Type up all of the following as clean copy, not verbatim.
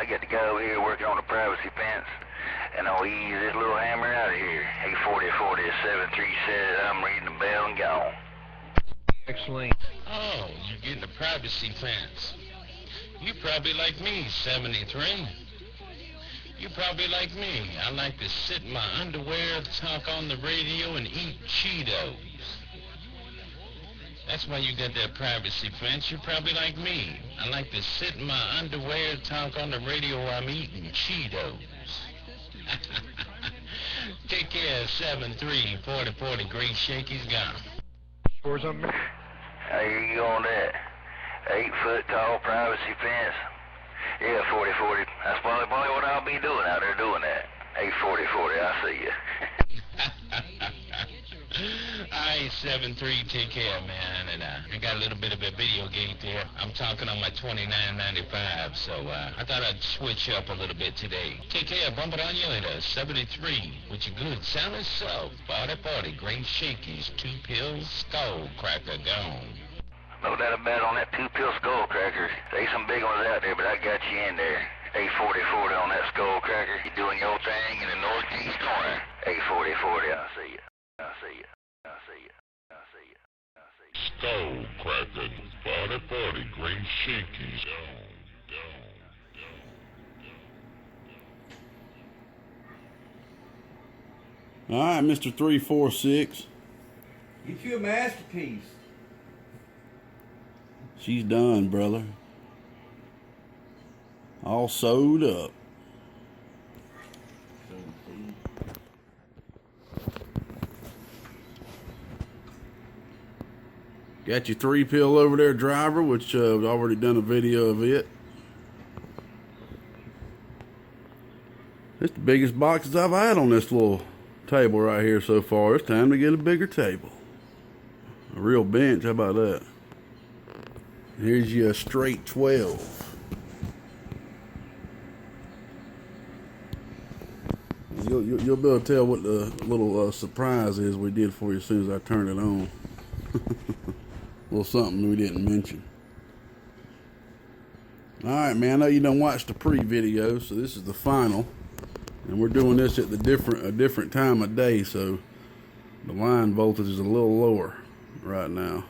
got the guy over here working on the privacy fence, and I'll ease this little hammer out of here. 840-40-73 says I'm reading the bell and gone. Excellent. Oh, you're getting the privacy fence. You probably like me, 73. You probably like me. I like to sit in my underwear, talk on the radio, and eat Cheetos. That's why you got that privacy fence. You're probably like me. I like to sit in my underwear, talk on the radio while I'm eating Cheetos. Take care, 7-3, 40-40, Great Shakey's gone. Scores on me. I hear you on that. 8-foot tall privacy fence. Yeah, 40-40. That's probably what I'll be doing out there doing that. 840-40, I see you. Alright, 7-3, take care, man. And I got a little bit of a video gate there. I'm talking on my 2995, so I thought I'd switch up a little bit today. Take care, bump it on you later. 73, with your good sounding self. 40-40, Great Shakey's 2-pill skull cracker gone. No doubt about it on that 2-pill skull cracker. There's some big ones out there, but I got you in there. 840-40 on that skull cracker. You're doing your thing in the northeast corner. 840-40, I see you. I see you. I see you. I see you. I see you. Skull cracker, 40-40, Great Shakey's gone. All right, Mr. 346. Get you a masterpiece. She's done, brother. All sewed up. Got your 3-pill over there, driver, which I've already done a video of it. It's the biggest boxes I've had on this little table right here so far. It's time to get a bigger table. A real bench, how about that? Here's your straight 12. You'll be able to tell what the little surprise is we did for you as soon as I turn it on. Well, something we didn't mention. Alright, man, I know you done watched the pre-video, so this is the final. And we're doing this at a different time of day, so the line voltage is a little lower right now.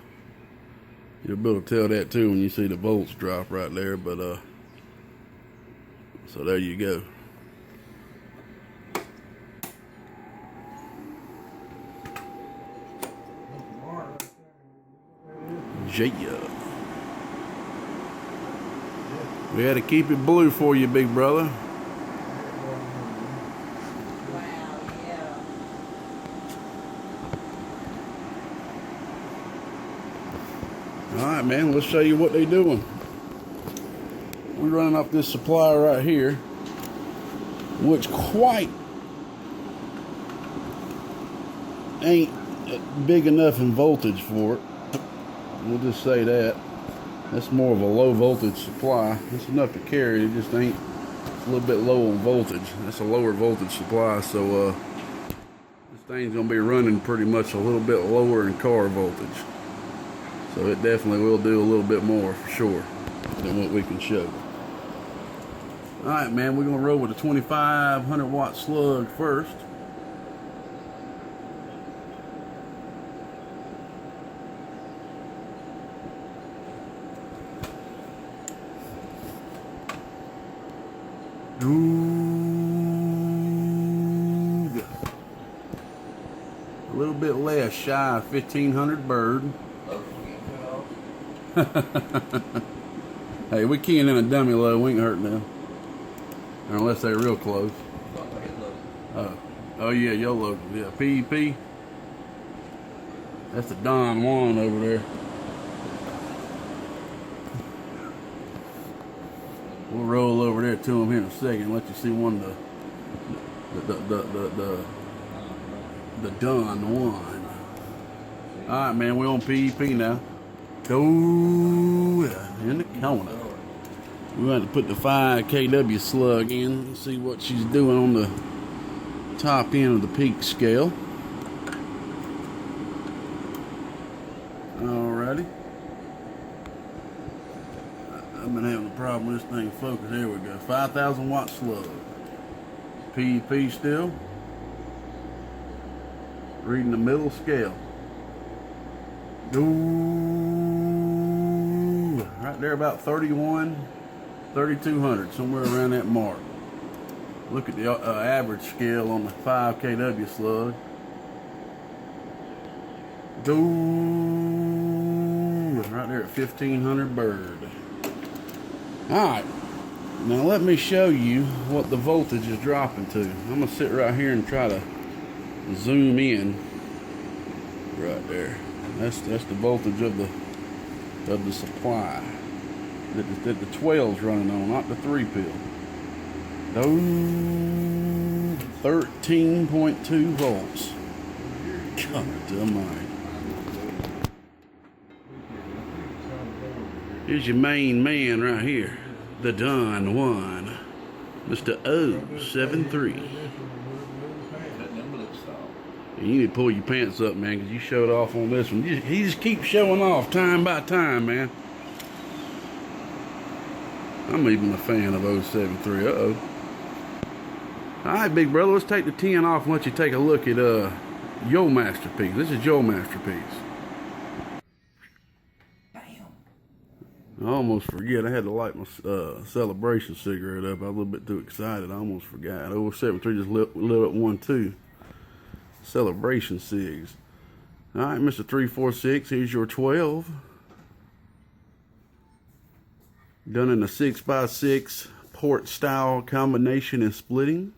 You'll be able to tell that too when you see the volts drop right there, but so there you go. Yeah. We had to keep it blue for you, big brother. Wow, yeah. Alright, man, let's show you what they're doing. We're running off this supplier right here, which quite ain't big enough in voltage for it. We'll just say that. That's more of a low voltage supply. It's enough to carry, it just ain't, it's a little bit low on voltage. That's a lower voltage supply, so this thing's gonna be running pretty much a little bit lower in car voltage. So it definitely will do a little bit more for sure than what we can show. Alright, man, we're gonna roll with a 2500 watt slug first. A little bit less, shy of 1500 bird. Hey, we keying in a dummy low, we ain't hurt them. Unless they're real close. Oh yeah, YOLO. Yeah, PEP. That's the Don Juan over there. We'll roll over there to him here in a second. Let you see one of the Don Juan. All right, man. We're on PEP now. Go in the corner. We have to put the 5 kW slug in and see what she's doing on the top end of the peak scale. Alrighty. I've been having a problem with this thing focus. There we go. 5,000 watt slug. PEP still. Reading the middle scale. Ooh, right there about 31, 3,200, somewhere around that mark. Look at the average scale on the 5 kW slug. Ooh, right there at 1,500 bird. Alright, now let me show you what the voltage is dropping to. I'm going to sit right here and try to zoom in. Right there. That's the voltage of the supply that the 12's running on, not the 3-pill. 13.2 volts. God almighty. Here's your main man right here, the Don One, Mr. 073. You need to pull your pants up, man, because you showed off on this one. He just keeps showing off time by time, man. I'm even a fan of 073. Uh-oh. All right, big brother, let's take the 10 off and let you take a look at your masterpiece. This is your masterpiece. Bam. I almost forget. I had to light my celebration cigarette up. I was a little bit too excited. I almost forgot. 073 just lit up one too. Celebration cigs. All right, Mr. 346, here's your 12. Done in a 6x6 port style combination and splitting.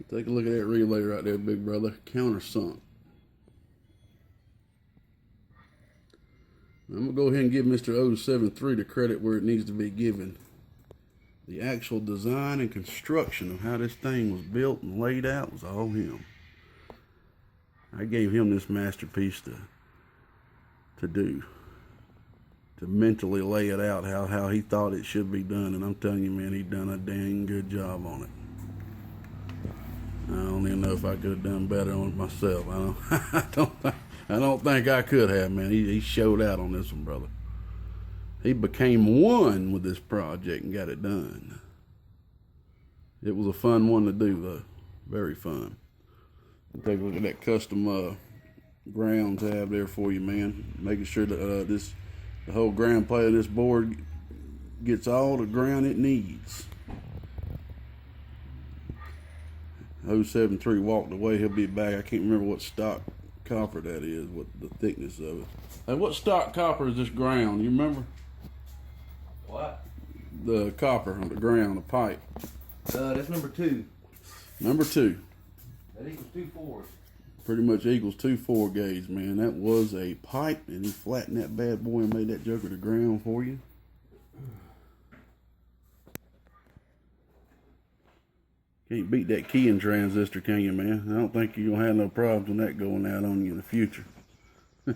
Take a look at that relay right there, big brother. Countersunk. I'm going to go ahead and give Mr. 073 the credit where it needs to be given. The actual design and construction of how this thing was built and laid out was all him. I gave him this masterpiece to do. To mentally lay it out how he thought it should be done. And I'm telling you, man, he done a dang good job on it. I don't even know if I could have done better on it myself. I don't think I could have, man. He showed out on this one, brother. He became one with this project and got it done. It was a fun one to do, though. Very fun. Take a look at that custom ground tab there for you, man. Making sure that the whole ground plate of this board gets all the ground it needs. 073 walked away. He'll be back. I can't remember what stock copper that is, what the thickness of it. Hey, what stock copper is this ground? You remember? What? The copper on the ground, the pipe. That's number 2. Number 2. That equals 2 4s. Pretty much equals 2 4 gauge, man. That was a pipe, and he flattened that bad boy and made that joker to ground for you. Can't beat that keying transistor, can you, man? I don't think you're going to have no problems with that going out on you in the future. Oh,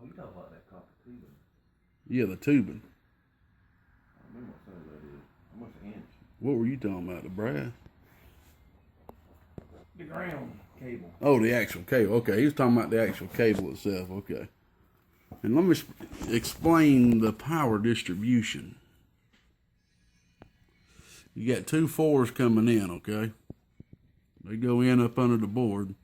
you talking about that copper tubing? Yeah, the tubing. I remember what size that is. How much an inch? What were you talking about, the brass? The ground cable. Oh, the actual cable. Okay, he was talking about the actual cable itself. Okay. And let me explain the power distribution. You got 2 4s coming in, okay? They go in up under the board.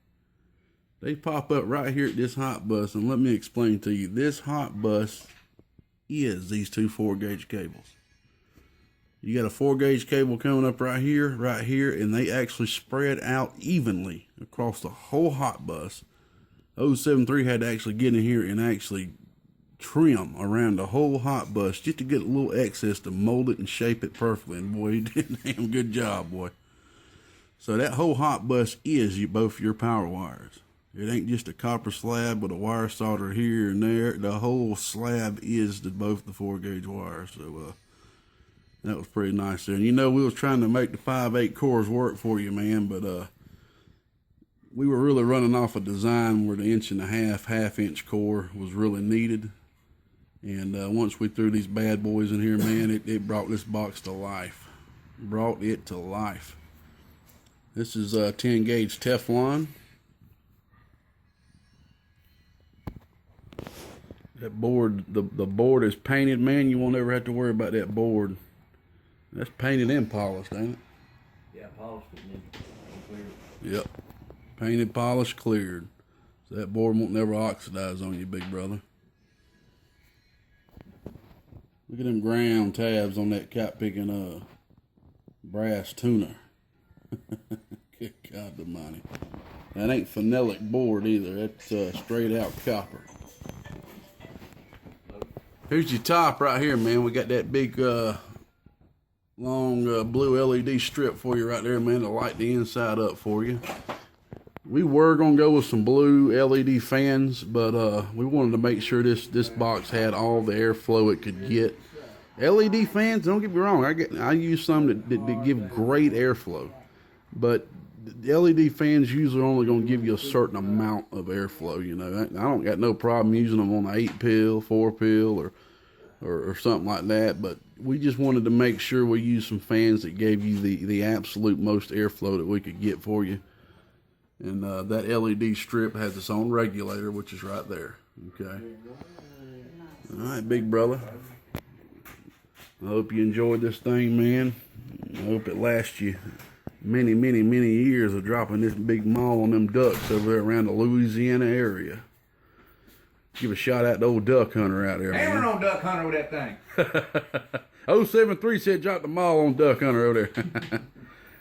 They pop up right here at this hot bus, and let me explain to you. This hot bus is these 2 4 gauge cables. You got a 4 gauge cable coming up right here, and they actually spread out evenly across the whole hot bus. 073 had to actually get in here and actually trim around the whole hot bus just to get a little excess to mold it and shape it perfectly. And boy, he did a damn good job, boy. So that whole hot bus is both your power wires. It ain't just a copper slab with a wire solder here and there. The whole slab is both the 4 gauge wires. So that was pretty nice there. And you know, we was trying to make the 5/8 cores work for you, man, but we were really running off a design where the 1.5 half-inch core was really needed. And once we threw these bad boys in here, man, it brought this box to life. Brought it to life. This is 10 gauge Teflon. That board, the board is painted, man. You won't ever have to worry about that board. That's painted and polished, ain't it? Yeah, polished it and cleared. Yep. Painted, polished, cleared. So that board won't never oxidize on you, big brother. Look at them ground tabs on that cap picking brass tuner. Good God almighty. That ain't phenolic board either. That's straight out copper. Here's your top right here, man. We got that big long blue LED strip for you right there, man, to light the inside up for you. We were gonna go with some blue LED fans, but we wanted to make sure this box had all the airflow it could get. LED fans, don't get me wrong, I use some that give great airflow, but the LED fans usually only gonna give you a certain amount of airflow. You know, I don't got no problem using them on an 8-pill, 4-pill, or something like that, but we just wanted to make sure we used some fans that gave you the absolute most airflow that we could get for you. And that LED strip has its own regulator, which is right there. Okay. All right, big brother. I hope you enjoyed this thing, man. I hope it lasts you many, many, many years of dropping this big maul on them ducks over there around the Louisiana area. Give a shout out to old duck hunter out there, man. Hammer on duck hunter with that thing. 073 said drop the maul on duck hunter over there.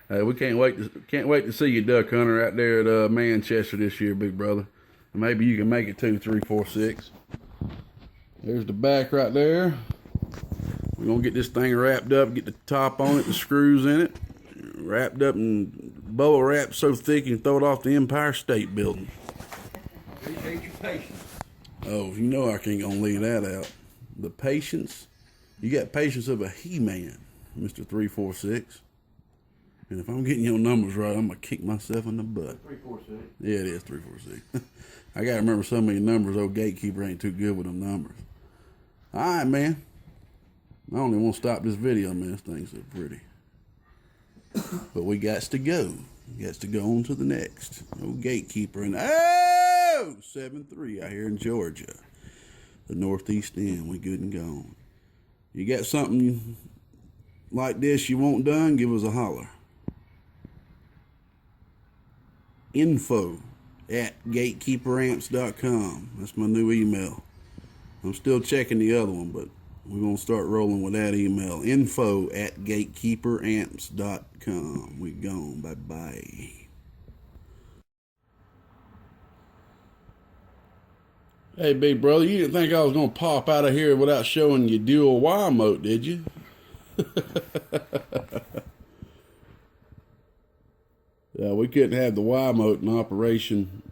Hey, we can't wait to see you, duck hunter, out there at Manchester this year, big brother. And maybe you can make it too, 346. There's the back right there. We're gonna get this thing wrapped up, get the top on it, the screws in it, wrapped up and bubble wrapped so thick you can throw it off the Empire State Building. Appreciate your patience. Oh, you know I can't gonna leave that out. The patience. You got patience of a He-Man, Mr. 346. And if I'm getting your numbers right, I'm gonna kick myself in the butt. 346. Yeah, it is 346. I gotta remember so many numbers. Old Gatekeeper ain't too good with them numbers. All right, man. I only want to stop this video, man. This thing's so pretty. But we got to go. We got to go on to the next. Old Gatekeeper in 73 out here in Georgia. The northeast end. We good and gone. You got something like this you want done, give us a holler. info@GatekeeperAmps.com. That's my new email. I'm still checking the other one, but we're going to start rolling with that email. info@GatekeeperAmps.com. We gone. Bye-bye. Hey, big brother, you didn't think I was going to pop out of here without showing you dual wiMOTE, did you? Yeah, we couldn't have the wiMOTE in operation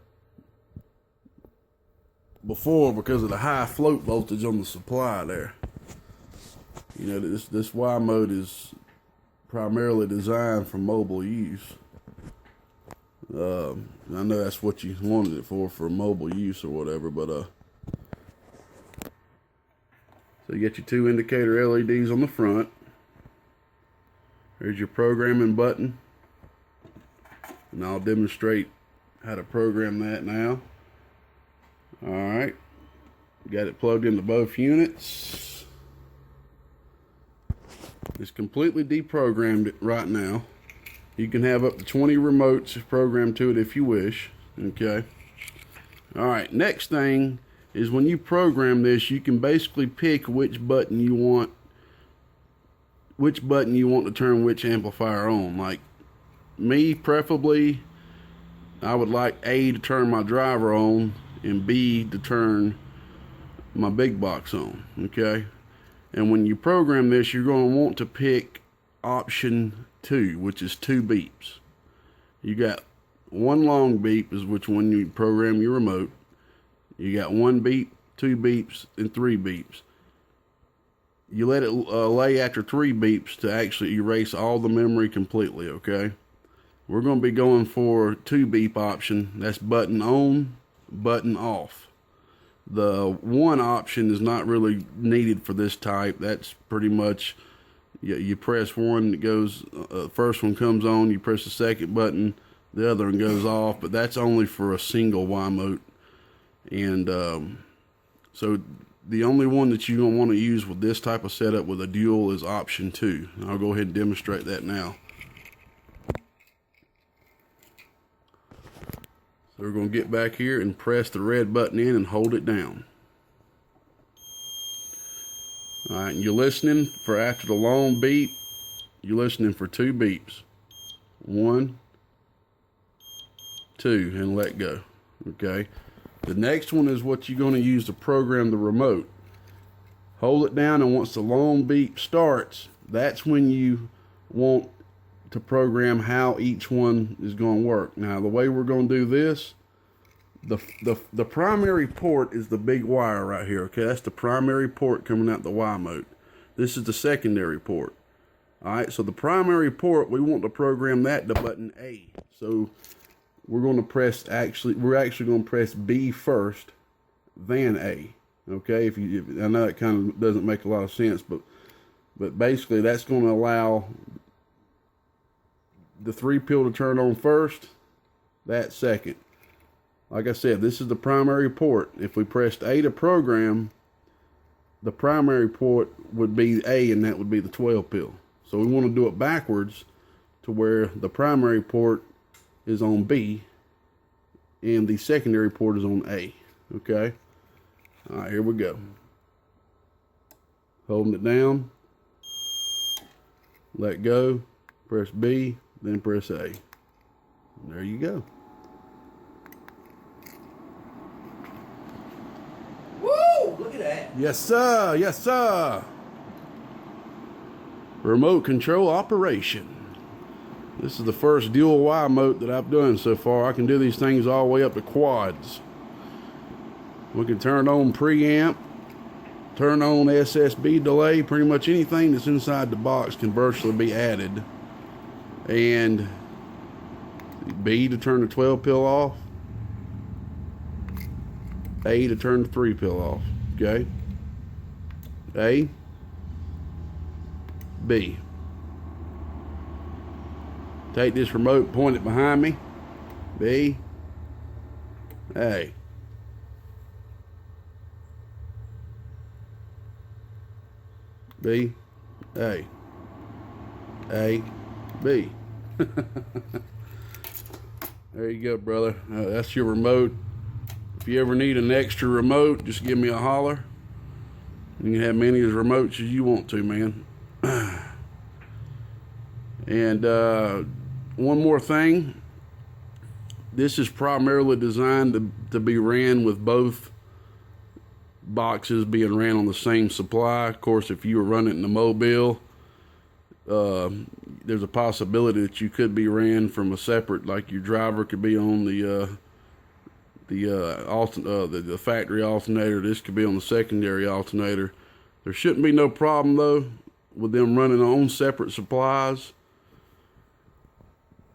before because of the high float voltage on the supply there. You know, this wiMOTE is primarily designed for mobile use. I know that's what you wanted it for mobile use or whatever, but so you got your two indicator LEDs on the front. There's your programming button. And I'll demonstrate how to program that now. Alright. Got it plugged into both units. It's completely deprogrammed it right now. You can have up to 20 remotes programmed to it if you wish. Okay. Alright, next thing is when you program this, you can basically pick which button you want to turn which amplifier on. Like me, preferably, I would like A to turn my driver on and B to turn my big box on. Okay. And when you program this, you're going to want to pick option 2, which is 2 beeps. You got one long beep, is which one you program your remote. You got 1 beep, 2 beeps, and 3 beeps. You let it lay after 3 beeps to actually erase all the memory completely, okay? We're going to be going for 2 beep option. That's button on, button off. The 1 option is not really needed for this type. That's pretty much You press one, it goes, first one comes on, you press the second button, the other one goes off, but that's only for a single wiMOTE. And so the only one that you're going to want to use with this type of setup with a dual is option 2. And I'll go ahead and demonstrate that now. So we're going to get back here and press the red button in and hold it down. Alright, and you're listening for after the long beep, you're listening for 2 beeps. 1, 2, and let go. Okay. The next one is what you're going to use to program the remote. Hold it down, and once the long beep starts, that's when you want to program how each one is going to work. Now, the way we're going to do this, the primary port is the big wire right here. Okay, that's the primary port coming out the wiMOTE. This is the secondary port. All right, so the primary port, we want to program that to button A. So we're going to press, we're actually going to press B first, then A. Okay, I know it kind of doesn't make a lot of sense, but basically that's going to allow the 3-pil to turn on first, that second. Like I said, this is the primary port. If we pressed A to program, the primary port would be A, and that would be the 12-pil. So we want to do it backwards to where the primary port is on B and the secondary port is on A. Okay? All right, here we go. Holding it down. Let go. Press B, then press A. And there you go. Woo! Look at that. Yes, sir. Yes, sir. Remote control operation. This is the first dual wiMOTE that I've done so far. I can do these things all the way up to quads. We can turn on preamp, turn on SSB delay. Pretty much anything that's inside the box can virtually be added. And B to turn the 12-pil off. A to turn the 3-pil off. Okay. A. B. Take this remote, point it behind me. B. A. B. A. A. B. There you go, brother. That's your remote. If you ever need an extra remote, just give me a holler. You can have many as remotes as you want to, man. And one more thing. This is primarily designed to be ran with both boxes being ran on the same supply. Of course, if you were running it in the mobile, there's a possibility that you could be ran from a separate, like your driver could be on the factory alternator. This could be on the secondary alternator. There shouldn't be no problem though with them running on separate supplies.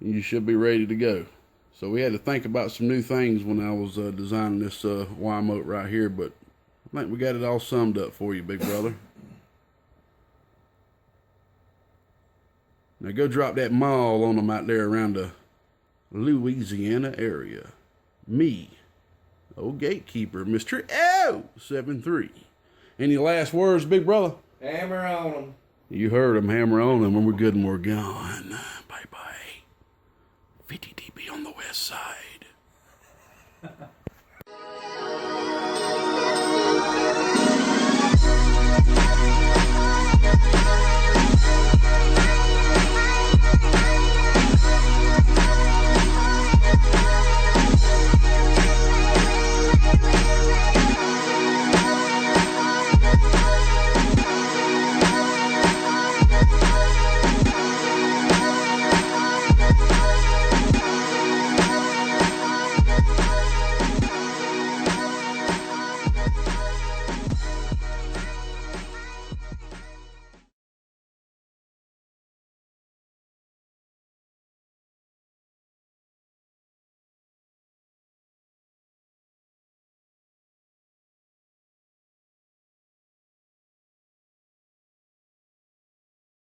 You should be ready to go. So we had to think about some new things when I was designing this wiMOTE right here, but I think we got it all summed up for you, big brother. Now go drop that mall on them out there around the Louisiana area. Me, old Gatekeeper, Mr. 073. Any last words, big brother? Hammer on them. You heard him, hammer on them, and we're good and we're gone. Bye-bye. 50 dB on the west side.